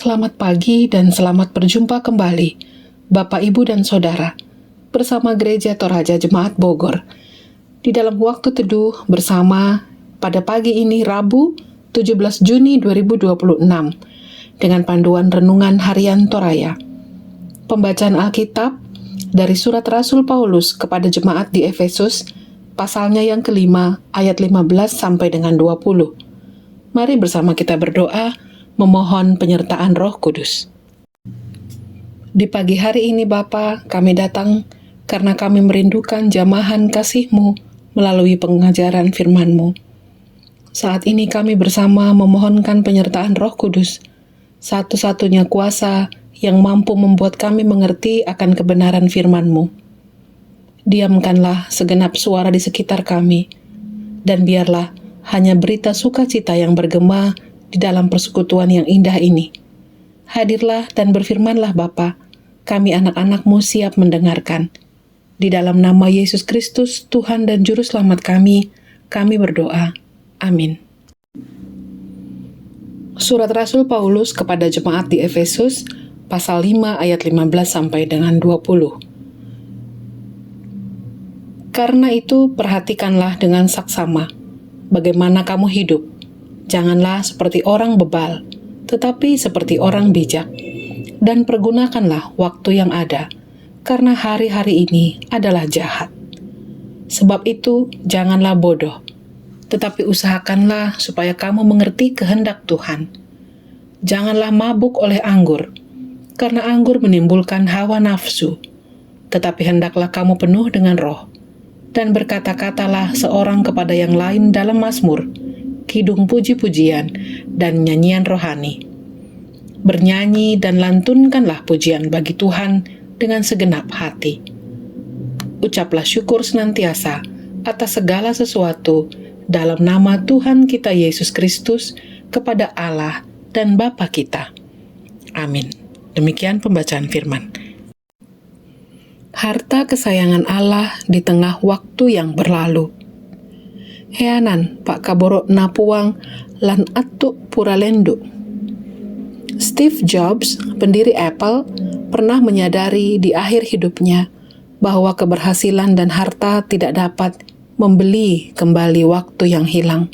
Selamat pagi dan selamat berjumpa kembali, Bapak, Ibu, dan Saudara, bersama Gereja Toraja Jemaat Bogor, di dalam waktu teduh bersama pada pagi ini Rabu 17 Juni 2026, dengan panduan renungan harian Toraya. Pembacaan Alkitab dari surat Rasul Paulus kepada jemaat di Efesus, pasalnya yang kelima, ayat 15 sampai dengan 20. Mari bersama kita berdoa, memohon penyertaan Roh Kudus. Di pagi hari ini Bapa, kami datang karena kami merindukan jamahan kasih-Mu melalui pengajaran firman-Mu. Saat ini kami bersama memohonkan penyertaan Roh Kudus, satu-satunya kuasa yang mampu membuat kami mengerti akan kebenaran firman-Mu. Diamkanlah segenap suara di sekitar kami, dan biarlah hanya berita sukacita yang bergema di dalam persekutuan yang indah ini. Hadirlah dan berfirmanlah Bapa, kami anak-anak-Mu siap mendengarkan. Di dalam nama Yesus Kristus, Tuhan dan Juru Selamat kami berdoa. Amin. Surat Rasul Paulus kepada jemaat di Efesus, pasal 5 ayat 15 sampai dengan 20. Karena itu perhatikanlah dengan saksama, bagaimana kamu hidup. Janganlah seperti orang bebal, tetapi seperti orang bijak. Dan pergunakanlah waktu yang ada, karena hari-hari ini adalah jahat. Sebab itu, janganlah bodoh, tetapi usahakanlah supaya kamu mengerti kehendak Tuhan. Janganlah mabuk oleh anggur, karena anggur menimbulkan hawa nafsu, tetapi hendaklah kamu penuh dengan roh, dan berkata-katalah seorang kepada yang lain dalam mazmur, kidung puji-pujian, dan nyanyian rohani. Bernyanyi dan lantunkanlah pujian bagi Tuhan dengan segenap hati. Ucaplah syukur senantiasa atas segala sesuatu dalam nama Tuhan kita Yesus Kristus kepada Allah dan Bapa kita. Amin. Demikian pembacaan firman. Harta kesayangan Allah di tengah waktu yang berlalu. Heanan Pak Kaboro Napuang lan Atu Puralendu. Steve Jobs, pendiri Apple, pernah menyadari di akhir hidupnya bahwa keberhasilan dan harta tidak dapat membeli kembali waktu yang hilang.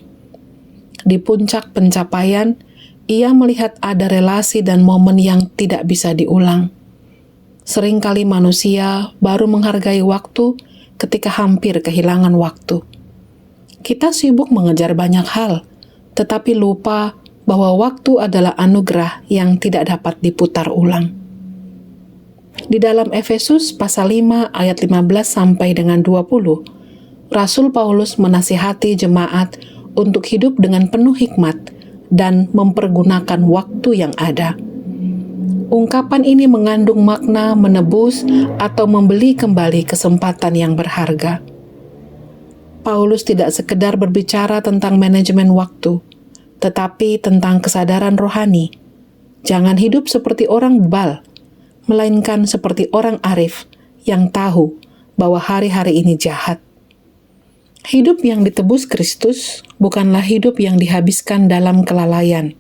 Di puncak pencapaian, ia melihat ada relasi dan momen yang tidak bisa diulang. Seringkali manusia baru menghargai waktu ketika hampir kehilangan waktu. Kita sibuk mengejar banyak hal, tetapi lupa bahwa waktu adalah anugerah yang tidak dapat diputar ulang. Di dalam Efesus pasal 5 ayat 15 sampai dengan 20, Rasul Paulus menasihati jemaat untuk hidup dengan penuh hikmat dan mempergunakan waktu yang ada. Ungkapan ini mengandung makna menebus atau membeli kembali kesempatan yang berharga. Paulus tidak sekedar berbicara tentang manajemen waktu, tetapi tentang kesadaran rohani. Jangan hidup seperti orang bebal, melainkan seperti orang arif yang tahu bahwa hari-hari ini jahat. Hidup yang ditebus Kristus bukanlah hidup yang dihabiskan dalam kelalaian,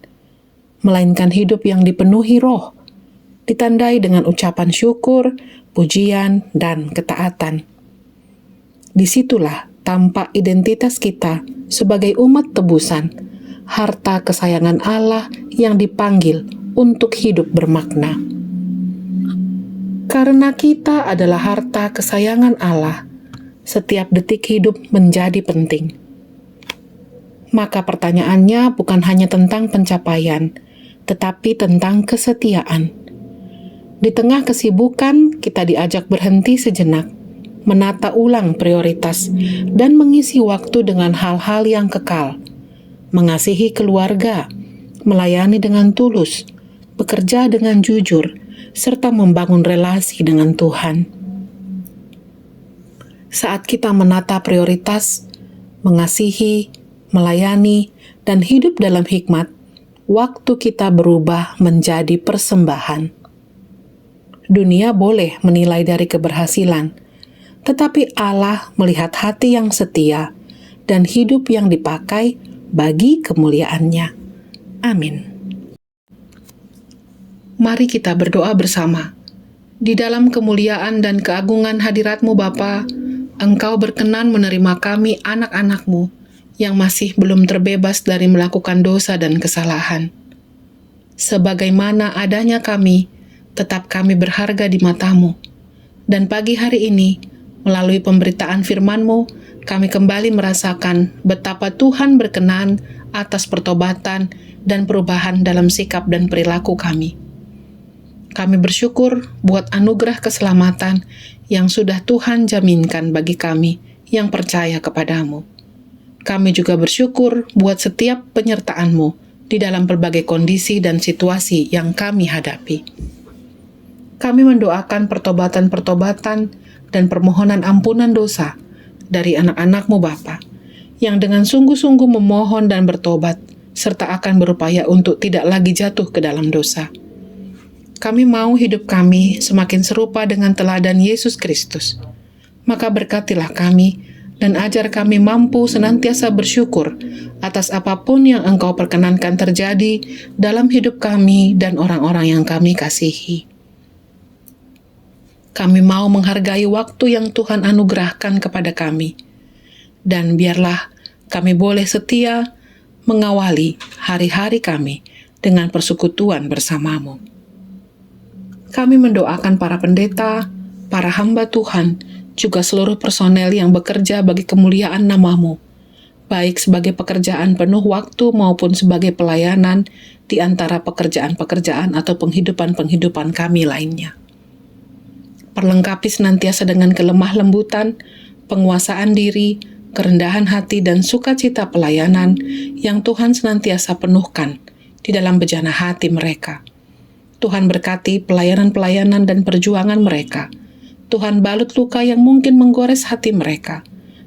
melainkan hidup yang dipenuhi roh, ditandai dengan ucapan syukur, pujian, dan ketaatan. Disitulah tampak identitas kita sebagai umat tebusan, harta kesayangan Allah yang dipanggil untuk hidup bermakna. Karena kita adalah harta kesayangan Allah, setiap detik hidup menjadi penting. Maka pertanyaannya bukan hanya tentang pencapaian, tetapi tentang kesetiaan. Di tengah kesibukan, kita diajak berhenti sejenak, menata ulang prioritas, dan mengisi waktu dengan hal-hal yang kekal. Mengasihi keluarga, melayani dengan tulus, bekerja dengan jujur, serta membangun relasi dengan Tuhan. Saat kita menata prioritas, mengasihi, melayani, dan hidup dalam hikmat, waktu kita berubah menjadi persembahan. Dunia boleh menilai dari keberhasilan, tetapi Allah melihat hati yang setia dan hidup yang dipakai bagi kemuliaan-Nya. Amin. Mari kita berdoa bersama. Di dalam kemuliaan dan keagungan hadirat-Mu Bapa, Engkau berkenan menerima kami anak-anak-Mu yang masih belum terbebas dari melakukan dosa dan kesalahan. Sebagaimana adanya kami, tetap kami berharga di mata-Mu. Dan pagi hari ini, melalui pemberitaan firman-Mu, kami kembali merasakan betapa Tuhan berkenan atas pertobatan dan perubahan dalam sikap dan perilaku kami. Kami bersyukur buat anugerah keselamatan yang sudah Tuhan jaminkan bagi kami yang percaya kepadamu. Kami juga bersyukur buat setiap penyertaan-Mu di dalam berbagai kondisi dan situasi yang kami hadapi. Kami mendoakan pertobatan-pertobatan dan permohonan ampunan dosa dari anak-anak-Mu Bapa, yang dengan sungguh-sungguh memohon dan bertobat, serta akan berupaya untuk tidak lagi jatuh ke dalam dosa. Kami mau hidup kami semakin serupa dengan teladan Yesus Kristus. Maka berkatilah kami dan ajar kami mampu senantiasa bersyukur atas apapun yang Engkau perkenankan terjadi dalam hidup kami dan orang-orang yang kami kasihi. Kami mau menghargai waktu yang Tuhan anugerahkan kepada kami. Dan biarlah kami boleh setia mengawali hari-hari kami dengan persekutuan bersama-Mu. Kami mendoakan para pendeta, para hamba Tuhan, juga seluruh personel yang bekerja bagi kemuliaan nama-Mu, baik sebagai pekerjaan penuh waktu maupun sebagai pelayanan di antara pekerjaan-pekerjaan atau penghidupan-penghidupan kami lainnya. Perlengkapi senantiasa dengan kelemah lembutan, penguasaan diri, kerendahan hati, dan sukacita pelayanan yang Tuhan senantiasa penuhkan di dalam bejana hati mereka. Tuhan berkati pelayanan-pelayanan dan perjuangan mereka. Tuhan balut luka yang mungkin menggores hati mereka.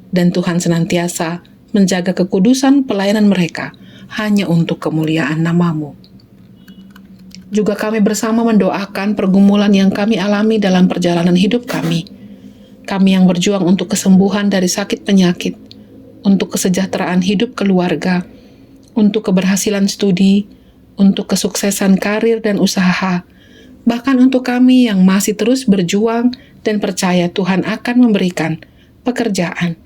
Dan Tuhan senantiasa menjaga kekudusan pelayanan mereka hanya untuk kemuliaan nama-Mu. Juga kami bersama mendoakan pergumulan yang kami alami dalam perjalanan hidup kami. Kami yang berjuang untuk kesembuhan dari sakit penyakit, untuk kesejahteraan hidup keluarga, untuk keberhasilan studi, untuk kesuksesan karir dan usaha, bahkan untuk kami yang masih terus berjuang dan percaya Tuhan akan memberikan pekerjaan,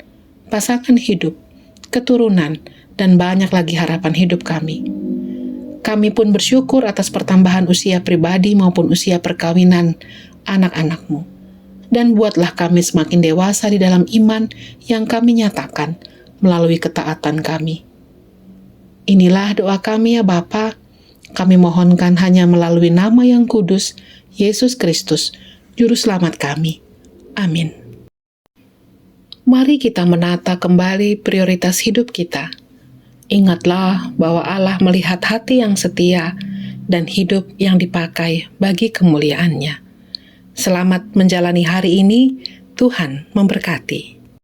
pasangan hidup, keturunan, dan banyak lagi harapan hidup kami. Kami pun bersyukur atas pertambahan usia pribadi maupun usia perkawinan anak-anak-Mu. Dan buatlah kami semakin dewasa di dalam iman yang kami nyatakan melalui ketaatan kami. Inilah doa kami ya Bapa. Kami mohonkan hanya melalui nama yang kudus, Yesus Kristus, Juru Selamat kami. Amin. Mari kita menata kembali prioritas hidup kita. Ingatlah bahwa Allah melihat hati yang setia dan hidup yang dipakai bagi kemuliaan-Nya. Selamat menjalani hari ini, Tuhan memberkati.